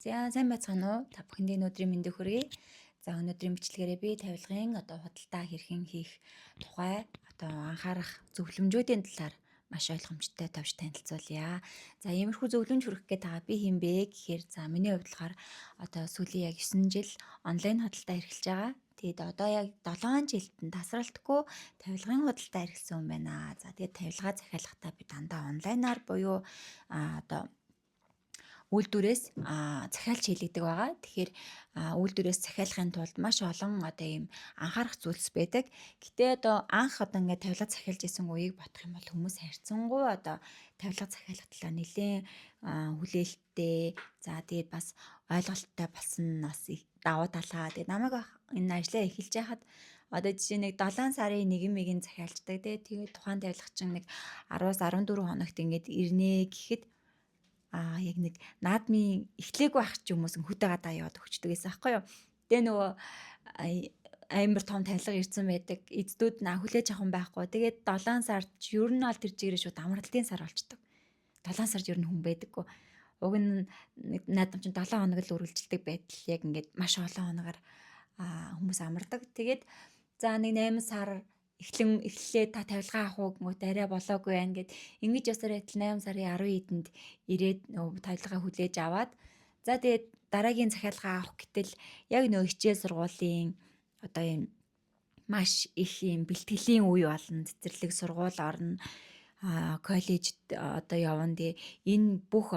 За сайн байцгаана уу? Та бүхэнд өнөөдрийн мэндийг хүргэе. За өнөөдрийн бичлэгээрээ би тавилгын худалдаа хэрхэн хийх тухай анхаарах зөвлөмжүүдийн талаар маш ойлгомжтой тавьж танилцуулъя. За иймэрхүү зөвлөмж хүргэх гээд байгаа би хэм бэ гэхээр миний хувьд болохоор сүүлийн яг 9 жил онлайн худалдаа эрхэлж байгаа. Тэгээд одоо яг 7 жилд нь тасралтгүй тавилгын худалдаа эрхэлсэн юм байна. За тэгээд тавилгаа захиалгахдаа би дандаа онлайнаар буюу үйлдвэрээс захиалж хийлэгдэг байгаа. Тэгэхээр үйлдвэрээс захиалахын тулд маш олон ийм анхаарах зүйлс байдаг. Гэтэ анх ингээд тавилга захиалж исэн үеийг бодох юм бол хүмүүс харьцангуй тавилга захиалах талаар нэлээд хүлээлттэй. За тэгээд бас ойлголттой болсон нь бас давуу талаа. Тэгээд намайг энэ ажлаа эхэлж байхад жишээ нэг 7 сарын 1-ийг захиалждаг. Тэгээд тухайн тавилгачин нэг 10-аас 14 хоногт ингээд ирнэ гэхэд яг нэг наадмын эхлээгүй ах ч хүмүүс хөдөө гадаа яваад өгчдөг гэсэн аахгүй юу. Тэгээ нөгөө амар том тавилга ирсэн байдаг. Эздүүд хүлээж авах юм байхгүй. Тэгээд 7 сард ер нь аль тэр чигээрээ шууд амралтын сар болчдөг. 7 сард ер нь хүн байдаггүй. Уг нь наадам чинь 7 хоног л үргэлжилдэг байтал яг ингээд маш олон хоногор хүмүүс амардаг. Тэгээд за нэг 8 сар эхлээ та тавилгаа авах уу гэмөт арай болоогүй байна гэд ингэж ясаар байтал 8 сарын 12-нд ирээд тавилгаа хүлээж аваад за тэгээд дараагийн захиалгаа авах гэтэл яг хичээл сургуулийн ийм маш их ийм бэлтгэлийн үе болно. Цэцэрлэг сургууль орно. Коллежд явна. Энэ бүх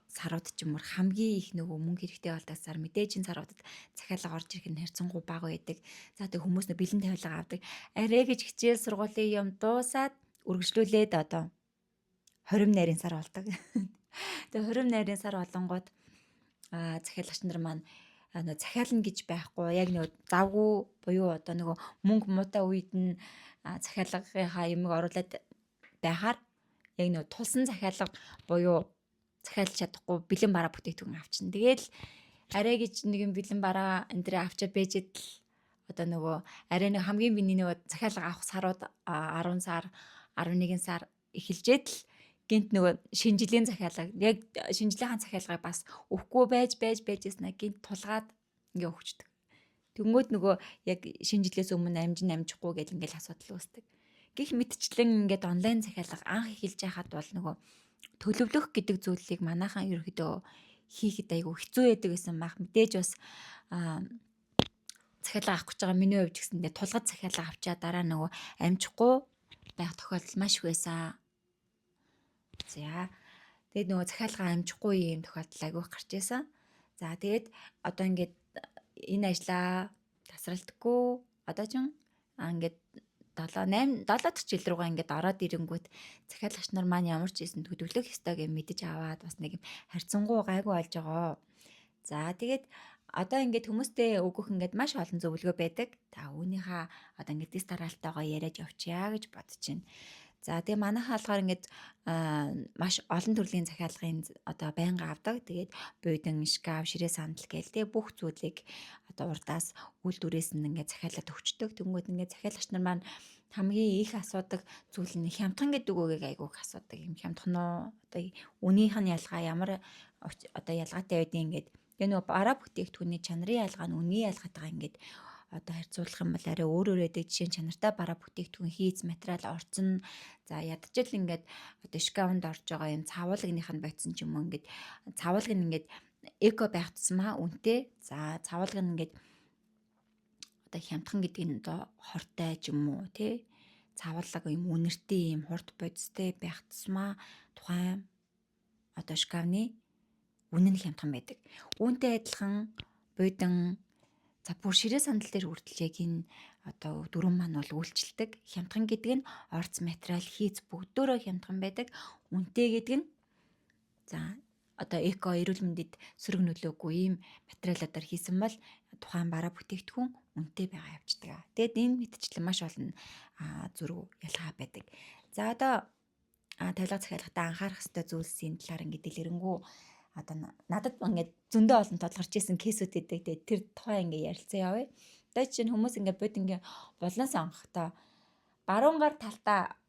сарууд ч юмур хамгийн их мөнгө хэрэгтэй болдог сар мэдээж энэ саруудад захиалга орж ирэх нь харьцангуй бага байдаг. За тэг хүмүүс бэлэн тавилга авдаг. Арай гэж хичээл сургуулийн юм дуусаад үргэлжлүүлээд 20 найрын сар болдог. Тэг 20 найрын сар болонгууд захиалагч нар маань захиална гэж байхгүй яг завгүй буюу мөнгө муутай үед нь захиалгынхаа юмыг оруулаад байхаар яг тулсан захиалга буюу захиалж чадахгүй бэлэн бараа бүтээгдэхүүн авчихна. Тэгээл арай гэж нэг юм бэлэн бараа энэ дэр авчаад байж идэл арай нэг хамгийн биний захиалга авах сарууд 10 сар 11 сар эхэлжээд л гинт шинжилгээний захиалга яг шинжилгээний захиалгыг бас өгөхгүй байж яснаа гинт тулгаад ингээ өгчдөг. Тэнгүүд яг шинжилгээс өмнө амжихгүй гэл ингээл асуудал үүсдэг. Гэх мэтчлэн ингээд онлайн захиалга анх эхэлж байхад бол төлөвлөх гэдэг зүйлийг манайхан ерөөхдөө хийхэд айгүй хэцүү байдаг гэсэн мах мэдээж бас захиалга авах гэж байгаа миний хувьд ч гэсэн тулгад захиалга авчаа дараа амжихгүй байх тохиолдол маш их байсан. За тэгээд захиалга амжихгүй юм тохиолдол айгүй гарч байсан. За тэгээд ингээд энэ ажлаа тасралтгүй ч ингээд 7 дахь жил руугаа ингээд ороод ирэнгүүт захиалагч нар маань ямар ч хийсэн төлөвлөх ёстой гэж мэдэж аваад бас нэг харьцангуй гайгүй болж байгаа. За тэгээд ингээд хүмүүстэй өгөх ингээд маш олон зөвлөгөө байдаг. Та үүнийхээ ингээд дэс дараалтайгаа яриад явчихъя гэж бодож байна. За тэгээ манайхаа болохоор ингээд маш олон төрлийн захиалгын байнга авдаг. Тэгээд буйдан, шкаф, ширээ сандал гээл бүх зүйлийг урдаас үйлдвэрээс нь ингээд захиалаад өгчдөг. Тэнгүүд ингээд захиалагч нар маань хамгийн их асуудаг зүйл нь хямдхан гэдэг үгийг айгүй их асуудаг. Юм хямдхан уу? Үнийх нь ялгаа ямар ялгаатай байдгийг ингээд бараа бүтээгдэхүүний чанарын ялгаа нь үнийн ялгаатайгаа ингээд харьцуулах юм бол арай өөр байдаг. Жишээ нь чанартай бараа бүтээгдэхүүн хийц материал орцсон. За ядчил ингээд шкафанд орж байгаа юм цавуулгынх нь бодсон ч юм уу ингээд цавуулга нь ингээд эко байх тусмаа үнэтэй. За цавуулга нь ингээд хямдхан гэдэг нь хортой ч юм уу тий. Цавуулга юм үнэртэй юм хурд бодистой байх тусмаа тухайн шкафны үнэ нь хямдхан байдаг. Үүнтэй адилхан буйдан за бүр ширээ сандал дээр хүртэл яг энэ дөрвөн маань бол үйлчлдэг. Хямдхан гэдэг нь орц материал хийц бүгдөө хямдхан байдаг. Үнэтэй гэдэг нь за эко эрүүл мэндэд сөрөг нөлөөгүй ийм материалуудаар хийсэн бол тухайн бараа бүтээгдэхүүн үнэтэй байгаа явждаг. Тэгэд энэ мэдчлэн маш олон зүрх ялгаа байдаг. За тавилга захиалгатаа анхаарах ёстой зүйлсийн талаар ингээд дэлгэрэнгүй надад ингээд зөндөө олон тодорхойж исэн кейсүүд байдаг. Тэр тухай ингээд ярилцсан явъя. Жишээ нь хүмүүс ингээд бод ингээд болноос анхтаа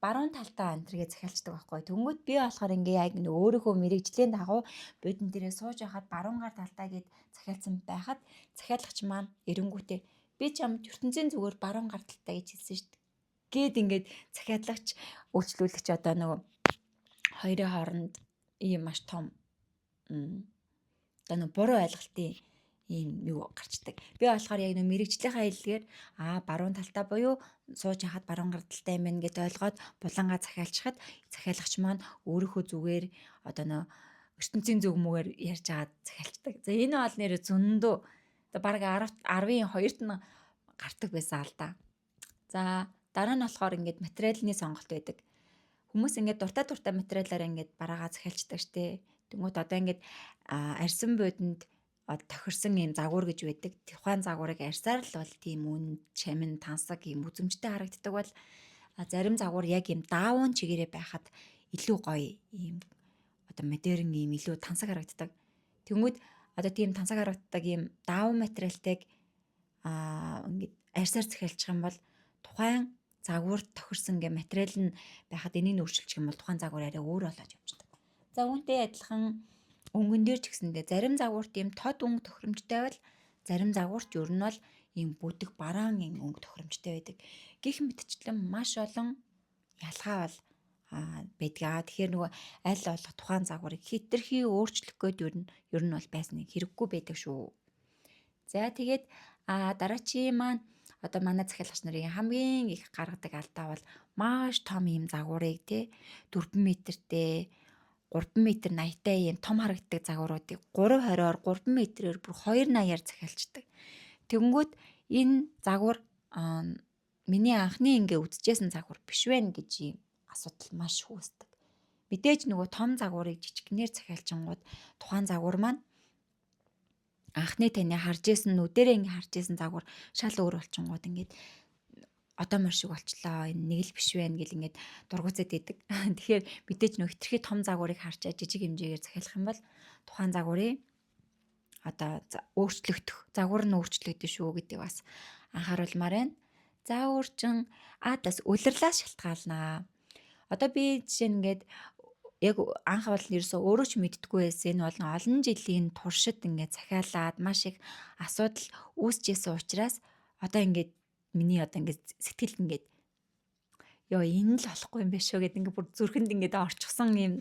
баруун талтаа энтергээ захиалцдаг байхгүй. Тэнгүүт би болохоор ингээ яг нэг өөрийнхөө мэрэгжлийн дагуу будин дээрээ сууж байхад баруун гар талтаа гэд захиалсан байхад захиалагч маань эренгүүтээ би чамд ертөнцийн зүгээр баруун гар талтаа гэж хэлсэн шүү дээ. Гэт ингээд захиалагч үйлчлүүлэгч одоо нөгөө хоёрын хооронд ийм маш том одоо нөгөө буруу ойлголтын ийм юу гарчдаг. Би болохоор яг нэг мэрэгжлийнхаа хэллэгээр баруун талтаа буюу сууж хахад баруун гар талтай юм байна гэд ойлгоод булангаа захиалчхад захиалагч маань өөрийнхөө зүгээр одоо нөө ертөнцийн зөв мөгээр ярьж агаад захиалцдаг. За энэ бол нэр зөндөө одоо баг 10-ийн 2-т нь гардаг байсан л да. За дараа нь болохоор ингээд материалны сонголт байдаг. Хүмүүс ингээд дуртай материалаараа ингээд бараагаа захиалцдаг штэ. Тэнгүүт одоо ингээд арьсан буудэнд тохирсон юм загвар гэж байдаг. Тухайн загварыг арьсаар л бол тийм үн, чамин, тансаг юм үзэмжтэй харагддаг бол зарим загвар яг юм даавын чигээрээ байхад илүү гоё юм одоо модерн юм илүү тансаг харагддаг. Тэнгүүд одоо тийм тансаг харагддаг юм даавын материалтайг ингээд арьсаар захиалчих юм бол тухайн загварт тохирсон гэ материал нь байхад энийг өөрчилчих юм бол тухайн загвар арай өөр болоод явчихдаг. За үүнтэй адилхан өнгөн дээр ч гэсэндээ зарим загварт ийм тод өнгө тохиромжтой бол зарим загварт ер нь бол ийм бүдэг бараан өнгө тохиромжтой байдаг. Гэх мэтчлэн маш олон ялгаа бол байдгаа. Тэгэхээр нөгөө аль болох тухайн загварыг хэтэрхий өөрчлөх гээд ер нь бол байсныг хэрэггүй байдаг шүү. За тэгээд дараачийн маань одоо манай захиалагч нарын хамгийн их гаргадаг алдаа бол маш том ийм загварыг 4 метртэй 3 метр 80-тай ийм том харагддаг загваруудыг 320-оор 3 метрээр бүр 280-аар захиалцдаг. Тэгэнгүүт энэ загвар миний анхны ингээ үзчихсэн загвар биш байна гэж ийм асуудал маш үүсдэг. Мэдээж нөгөө том загварыг жижигнэр захиалчингууд тухайн загвар маань анхны таны харж исэн нүдэрээ ингээ харж исэн загвар шал өөр болчингууд ингээд одоо мөр шиг болчлоо энэ нэг л биш байна гэл ингээд дургуцаад идэг. Тэгэхээр мэдээж нөх хитрхи том загварыг харчаа жижиг хэмжээгээр захиалах юм бол тухайн загварын одоо загвар нь өөрчлөгдөн шүү гэдэг бас анхааруулмаар байна. За өөрчн дас улирлаас шалтгаалнаа. Одоо би жишээ нь ингээд яг анх бол ерөөсөө өөрөө ч мэддэггүй байсан. Энэ бол олон жилийн туршид ингээд захиалаад маш их асуудал үүсчихсэн учраас одоо ингээд миний одоо ингээд сэтгэлд ингээд энэ л болохгүй юм биш үү гэдэг ингээд бүр зүрхэнд ингээд орчихсон юм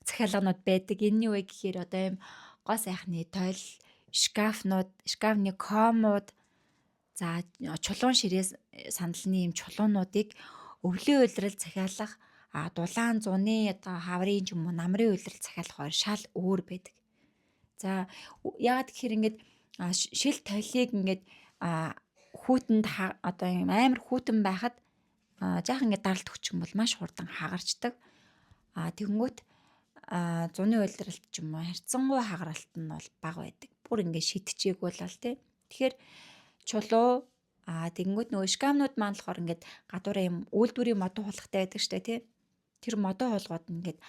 захиалганууд байдаг. Энэ юу вэ гэхээр одоо юм гоо сайхны тойл, шкафны комод, за чулуун ширээс сандалны юм чулуунуудыг өвлийн уйлрал захиалах дулаан зуны одоо хаврын ч юм уу намрын уйлрал захиалах хоёр шал өөр байдаг. За яагаад гэхээр ингээд шил тойлыг ингээд хүүтэнд одоо юм амар хүүтэн байхад жаах ингээд даралт өгчих юм бол маш хурдан хагарчдаг. Тэгэнгүүт зуны уйлралт ч юм уу харьцангуй хагаралт нь бол бага байдаг. Бүр ингээд шидчихээг бол тий. Тэгэхээр чулуу тэгэнгүүт нөгөө шкамнууд маань болохоор ингээд гадуур юм үйлдвэрийн модон хулгатай байдаг штэ тий. Тэр модон хулгууд ингээд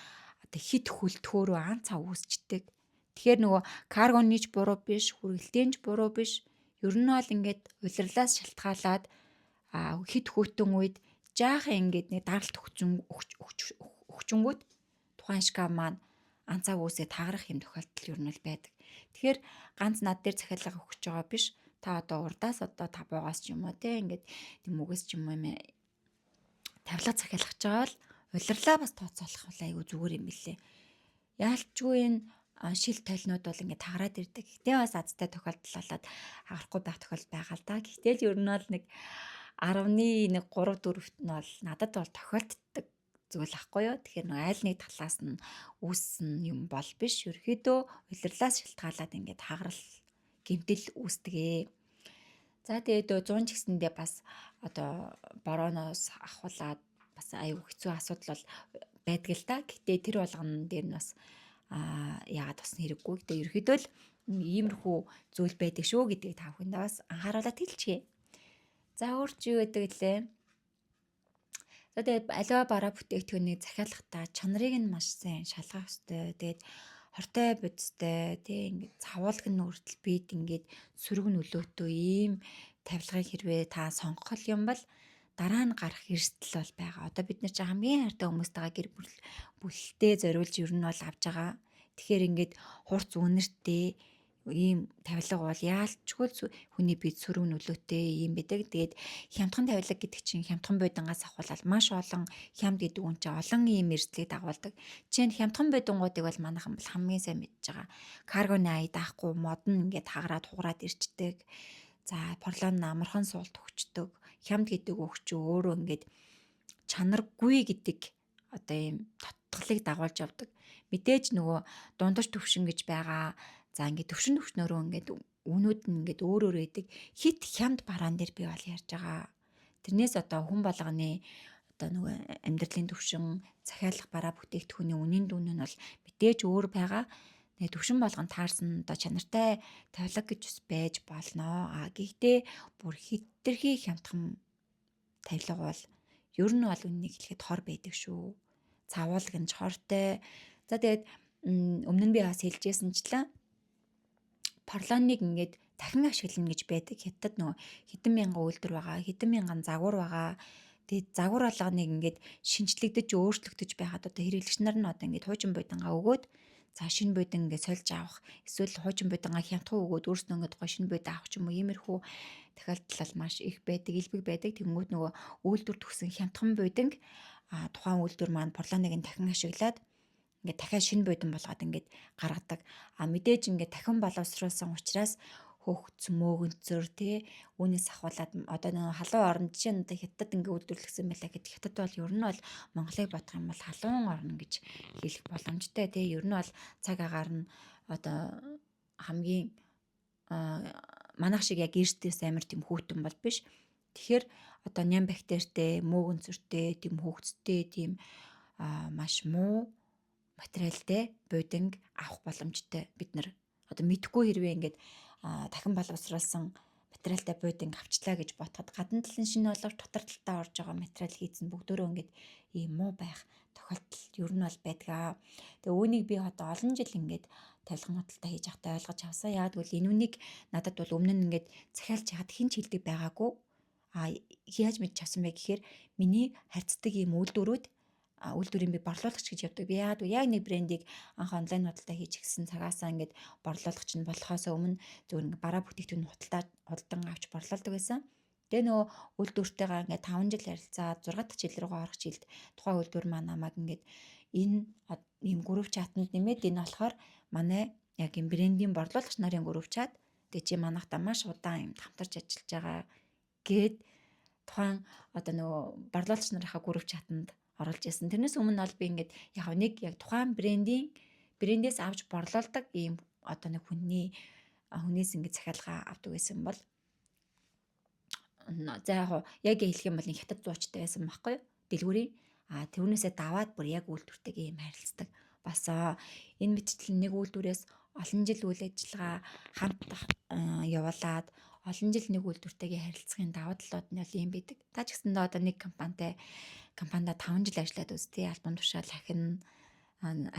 одоо хит хөлтгөөрөө ан цав үүсчдэг. Тэгэхээр нөгөө каргонныч буруу биш, хүргэлтэнч буруу биш. Ер нь бол ингээд улирлаас шалтгаалаад хит хөтөн үед жаахан ингээд нэг даралт өгчөнгүүд тухайн шкаф маань анцаа үүсээ таарах юм тохиолдол ер нь бол байдаг. Тэгэхээр ганц над дээр захиалга өгч байгаа биш. Та одоо урдаас одоо табуугаас ч юм уу те ингээд тэмүүгээс ч юм уу тавилга захиалгаж байгаа бол улирлаа бас тооцоолох бол айгүй зүгээр юм билээ. Яалчгүй энэ шил тойлнууд бол ингээд тагараад ирдэг. Гэтэ бас азтай тохиолдол болоод хагарахгүй байх тохиолдол байгаа л да. Гэтэл ер нь бол нэг 10-ны 3-4-т нь бол надад бол тохиолддог зүйл ахгүй юу. Тэгэхээр нэг айл нэг талаас нь үүссэн юм бол биш. Ерөөдөө улирлаас шалтгаалаад ингээд хагарал гэмтэл үүсдэгэ. За тэгээд 100 ч гэсэндээ бас одоо борооноос ахуулаад бас аюу хэцүү асуудал бол байдаг л да. Гэтэ тэр болгон дээр нь бас яагаад бас хэрэггүй. Гэтэ ерөөдөө л иймэрхүү зүйл байдаг шүү гэдгийг та бүхэндээ бас анхааруулаад хэлчихье. За өөр чи юу гэдэг лээ. За тэгээд аливаа бараа бүтээгдэхүүнийг захиалахдаа чанарыг нь маш сайн шалгах ёстой. Тэгээд хортой бодистой тий ингээд цавуулг нь хүртэл бид ингээд сөрөг нөлөөтэй ийм тавилгыг хэрвээ та сонгох юм бол дараа нь гарах эрсдэл бол байгаа. Одоо бид нар чи хамгийн хайртай хүмүүстэйгээ гэр бүлтэй зориулж ер нь бол авж байгаа. Тэгэхээр ингээд хурц үнэртэй ийм тавилга бол яалчгүй хүний бид сөрөг нөлөөтэй юм байдаг. Тэгээд хямдхан тавилга гэдэг чинь хямдхан бодингаас ахвал маш олон хямд гэдэг үн чинь олон ийм эрсдлийг дагуулдаг. Жишээ нь хямдхан бодингуудыг бол манайхан бол хамгийн сайн мэдж байгаа. Каргоны ая даахгүй модон ингээд хагараад хугараад ирчдэг. За порлон амархан суулт өгчдөг. Хямд гэдэг үг чинь өөрөө ингээд чанаргүй гэдэг одоо ийм тодтголыг дагуулж явдаг. Мэдээж нөгөө дундаж төвшин гэж байгаа. За ингээд төвшин төвшнөрөө ингээд үнүүд нь ингээд өөр өөр байдаг. Хит хямд бараан дээр би бол ярьж байгаа. Тэрнээс одоо хүн болгоны одоо нөгөө амьдралын төвшин, захиалах бараа бүтээгдэхүүний үнийн дүн нь бол мэдээж өөр байгаа. Тэгээ төвшин болгон таарсан одоо чанартай тавилга гэж бас байж болно. Гэхдээ бүр хитрхи хямдхан тавилга бол ер нь бол үннийг хэлэхэд хор байдаг шүү. Цавуулга нь хортой. За тэгээд өмнө нь би бас хэлжсэнчлэн порлоныг ингээд дахин ашиглана гэж байдаг. Хятад нөгөө хэдэн мянган үйлдвэр байгаа, хэдэн мянган загвар байгаа. Тэгээд загвар болгоныг ингээд шинжлэгдэж өөрчлөгдөж байхад одоо хэрэглэгч нар нь одоо ингээд хуучин бодингаа өгөөд за шинэ бодин ингээд сольж авах эсвэл хуучин бодингаа хямдхан өгөөд өөрснөө ингээд гоо шинэ бодин авах ч юм уу иймэрхүү тохиолдол маш их байдаг, илбэг байдаг. Тэнгүүд нөгөө үйлдвэр төгсөн хямдхан бодинг тухайн үйлдвэр маань порлоныг нь дахин ашиглаад ингээд дахиад шинэ бодин болгоод ингээд гаргадаг. Мэдээж ингээд дахин боловсруулсан учраас хөөгц мөөгөнцөр тий үүнээс ахуулаад одоо нэг халуун орн жишээ нь одоо хятад ингээд үйлдвэрлэсэн байлаа гэхэд хятад бол ер нь бол Монголыг бодох юм бол халуун орн гэж хэлэх боломжтой тий ер нь бол цаг агаар нь одоо хамгийн манайх шиг яг эрсдээс амар тийм хүүтэн бол биш. Тэгэхээр одоо ням бактеритэй, мөөгөнцөртэй, тийм хөөгцтэй, тийм маш муу материалтай бодинг авах боломжтой бид нар одоо мэдхгүй хэрвээ ингээд дахин боловсруулсан материалтай бодинг авчлаа гэж ботход гадна талын шинэ боловч дотор талтаа орж байгаа материал хийцэн бүгдөө ингээд ийм муу байх тохиолдол ер нь бол байдаг. Тэгээ үүнийг би одоо олон жил ингээд тавилгын худалдаа хийж явахдаа ойлгож авсан. Яг тэгвэл энэ үнийг надад бол өмнө нь ингээд захиалж яхад хэн ч хэлдэг байгаагүй. Яаж мэдж авсан бэ гэхээр миний харьцдаг ийм үйлдвэрийн би борлуулагч гэж явдаг. Би яг нэг брендийг анх онлайн худалдаа хийж гисэн цагаасаа ингээд борлуулагч нь болохоос өмнө зөвхөн ингээд бараа бүтээгдэхүүн худалдан авч борлуулдаг байсан. Тэгээ нөгөө үйлдвэртэйгээ ингээд 5 жил харилцаад 6 дахь жил рүүгээ орох жилд тухайн үйлдвэр маань намайг ингээд энэ ийм групп чатанд нэмээд энэ болохоор манай яг юм брендийн борлуулагч нарын групп чат тэгээ чи манайхтай маш удаан юм хамтарч ажиллаж байгаа гэд тухайн одоо нөгөө борлуулагч нарынхаа групп чатанд оруулж ясан. Тэрнээс өмнө бол би ингээд яг нэг яг тухайн брэндээс авч борлуулдаг ийм одоо нэг хүнээс ингээд захиалга авдаг байсан бол за яг хэлэх юм бол нэг хятад зуучтай байсан байхгүй юу? Дэлгүүрийн тэрнээсээ даваад бүр яг үйлдвэртэйгээ ийм харилцдаг. Бас энэ мэтчил нэг үйлдвэрээс олон жил үйл ажиллагаа хамт явуулаад олон жил нэг үйлдвэртэйгээ харилцахын даваа талууд нь ийм байдаг. Та ч гэсэндээ одоо нэг компанидаа 5 жил ажиллаад үзтээ альбом тушаал ахин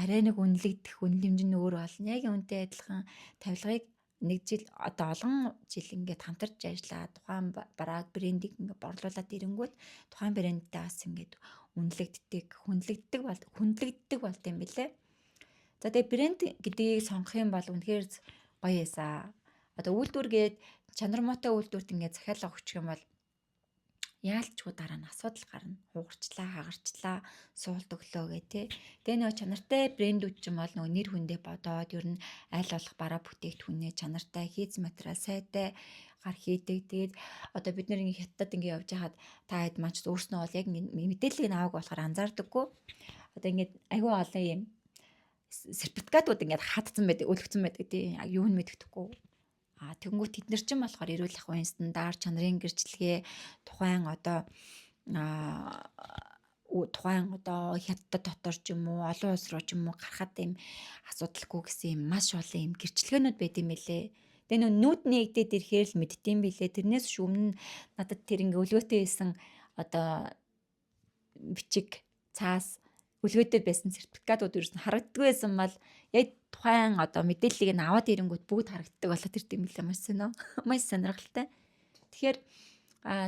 арай нэг үнэлэг хэмжин өөр болно. Яг үнтэй адилхан тавилгыг нэг жил одоо олон жил ингээд хамтарч ажиллаад тухайн бараг брендийг ингээд борлуулад ирэнгүүт тухайн брэндтэй бас ингээд хүндлэгддэг болт юм билэ. За тэгээ брэнд гэдгийг сонгох юм бол үнэхээр гоё эсаа. Одоо үйлдвэргээд чанар муутай үйлдвэрт ингээд захиалга өгчих юм бол яалчгүй дараа нь асуудал гарна. Хугарчлаа, хагарчлаа, суулт өглөө гэх тээ. Тэгээ нөгөө чанартай брэндүүд ч юм бол нөгөө нэр хүндээ бодоод ер нь аль болох бараа бүтээгдэхүүнээ чанартай, хийц материал сайтай гар хийдэг. Тэгээд одоо бид нэр ингээ хятад ингээ явж хаад та хэд маань ч өөрснөө бол яг мэдээллийг аваагүй болохоор анзаардаггүй. Одоо ингээ айгүй олон юм сертификатууд ингээ хатцсан байдаг, өлгцэн байдаг тий. Юу нь мэддэхгүй. Тэгэнгүүт тэд нар ч юм болохоор эрүүл ахуйн стандарт, чанарын гэрчлэгээ тухайн одоо хятад дотор ч юм уу олон улс руу ч юм уу гарахад юм асуудалгүй гэсэн юм маш олон юм гэрчлэгээнүүд байд юм билээ. Тэгээ нүүд нэгдээд ирэхээр л мэддэм билээ. Тэрнээс өмнө надад тэр ингээ өлгөөтэй байсан одоо бичиг цаас өлгөөтэй байсан сертификатууд ерөөс нь харагддаг байсан бол яг тухайн одоо мэдээллийг нь аваад ирэнгүүт бүгд харагддаг болоод ирд юм билээ маш сонирхолтой. Тэгэхээр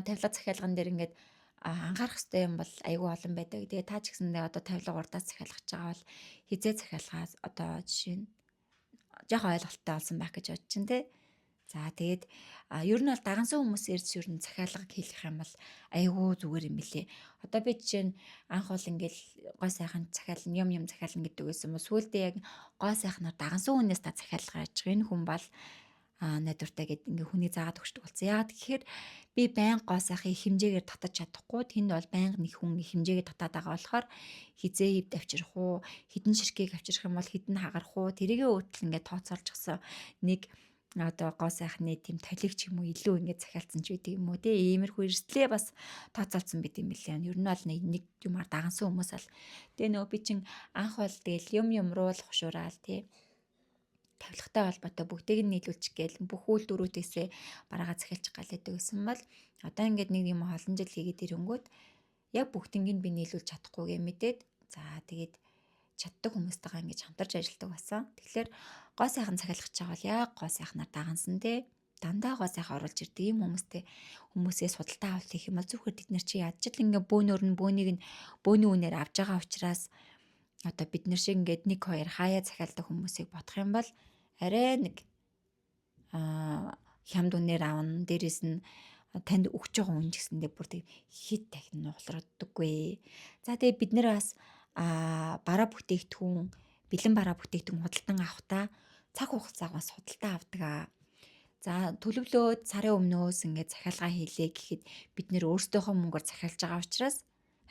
тавилга захиалган дээр ингээд анхаарах хэрэгтэй юм бол айгүй олон байдаг. Тэгээ та ч гэсэндээ одоо тавилга урдаас захиалгах гэж байгаа бол хизээ захиалгаас одоо жишээ нь жоохон ойлголттой олсон байх гэж бодож чинь те. За тэгээд ер нь бол дагансан хүмүүс ирж ер нь захиалга хийх юм бол айгүй зүгээр юм билэ. Одоо би жишээ нь анх бол ингээл гой сайхан захиална юм захиална гэдэг байсан юм. Сүүлдээ яг гой сайхнаар дагансан хүнээс та захиалга хийж байгаа. Энэ хүн бол найдвартай гэдэг ингээ хүний заагаад өгчдөг болсон. Яагаад гэхээр би байнга гоо сайхыг хэмжээгээр татаж чадахгүй. Тэнд бол байнга нэг хүн хэмжээгээ татаад байгаа болохоор хизээ хөвд авчрах уу, хідэн ширхгийг авчрах юм бол хідэн хагарах уу, тэрийгээ өөртөл ингээ тооцоолж гисэн нэг одоо гоо сайхны тийм толиг ч юм уу илүү ингээд захиалцсан ч байдаг юм уу те иймэрхүү эрсдлээ бас тооцоолсон байт юм билээ. Ер нь бол нэг юмар дагансан хүмүүс ал. Тэгээ нөө би чин анх бол тэгэл юм руу л хушуураал те тавилгатай холбоотой бүгдийг нь нийлүүлчих гээл бүх үйлдвэрүүдээсээ бараагаа захиалчих гал байдаг гэсэн бол одоо ингээд нэг юм олон жил хийгээд ирэнгүүт яг бүгднийг нь би нийлүүлж чадахгүй гэ мэдээд за тэгээд чаддаг хүмүүстэйгээ ингэж хамтарч ажилладаг байсан. Тэгэхээр гоо сайхан захиалгах чагаа бол яг гоо сайхнаар дагансан те дандаа гоо сайхан оруулж ирдэг юм хүмүүсээ судалтай авалт хийх юм бол зөвхөн тэд нар чи ядчил ингээ бөөнөр нь бөөнийг нь бөөний үнээр авж байгаа учраас одоо бид нар шиг ингээд 1 2 хаяа захиалдаг хүмүүсийг бодох юм бол арай нэг хямд үнээр авна. Дээрээс нь танд өгч байгаа үн гэсэндээ бүр тэг хит дахин нуглардаггүй. За тэгээ бид нэр бас бараа бүтээгдэхүүн, бэлэн бараа бүтээгдэхүүн худалдан авахдаа цаг хугацааг бас худалдаа авдаг. За төлөвлөөд сарын өмнөөс ингээд захиалга хийлээ гэхэд бид нэр өөрсдийнхөө мөнгөөр захиалж байгаа учраас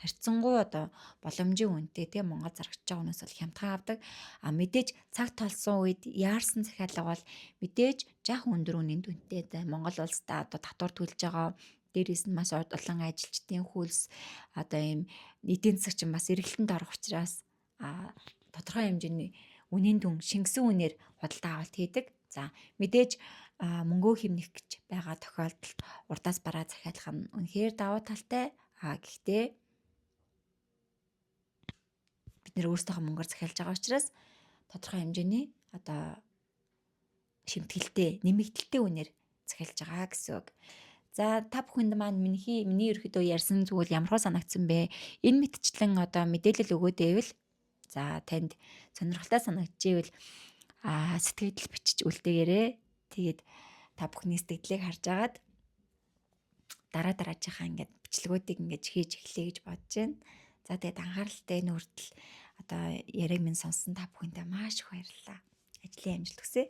харьцангуй одоо боломжийн үнэтэй тийм Монгол зарагч байгаа хүнээс бол хямдхан авдаг. Мэдээж цаг толсон үед яарсан захиалга бол мэдээж жах өндөр үнийн дүнтэй. Монгол улстай одоо татвар төлж байгаа. Дээрээс нь маш олон ажилчдын хөлс одоо ийм эдийн засаг чинь бас эргэлтэнд орох учраас тодорхой хэмжээний үнийн дүн шингэсэн үнээр худалдаа авалт хийдэг. За мэдээж мөнгөө хэмнэх гэж байгаа тохиолдолд урдаас бараа захиалах нь үнэхээр давуу талтай. Гэхдээ бид нэр өөрсдийнхөө мөнгөөр захиалж байгаа учраас тодорхой хэмжээний одоо шимтгэлтэй, нэмэгдэлтэй үнээр захиалж байгаа гэсэн үг. За та бүхэнд маань миний ерөөхдөө ярьсан зүйл ямар хөө санагдсан бэ? Энэ мэтчлэн одоо мэдээлэл өгөөд байвал за танд сонирхолтой санагдчихвэл сэтгэл бичиж үлдээгээрэй. Тэгээд та бүхний сэтгэлийг харж агаад дараагийнхаа ингээд бичлэгүүдийг ингээд хийж эхлэе гэж бодож байна. За тэгээд анхааралтай нүртэл одоо яриаг минь сонссон та бүхэндээ маш их баярлалаа. Ажлын амжилт хүсье.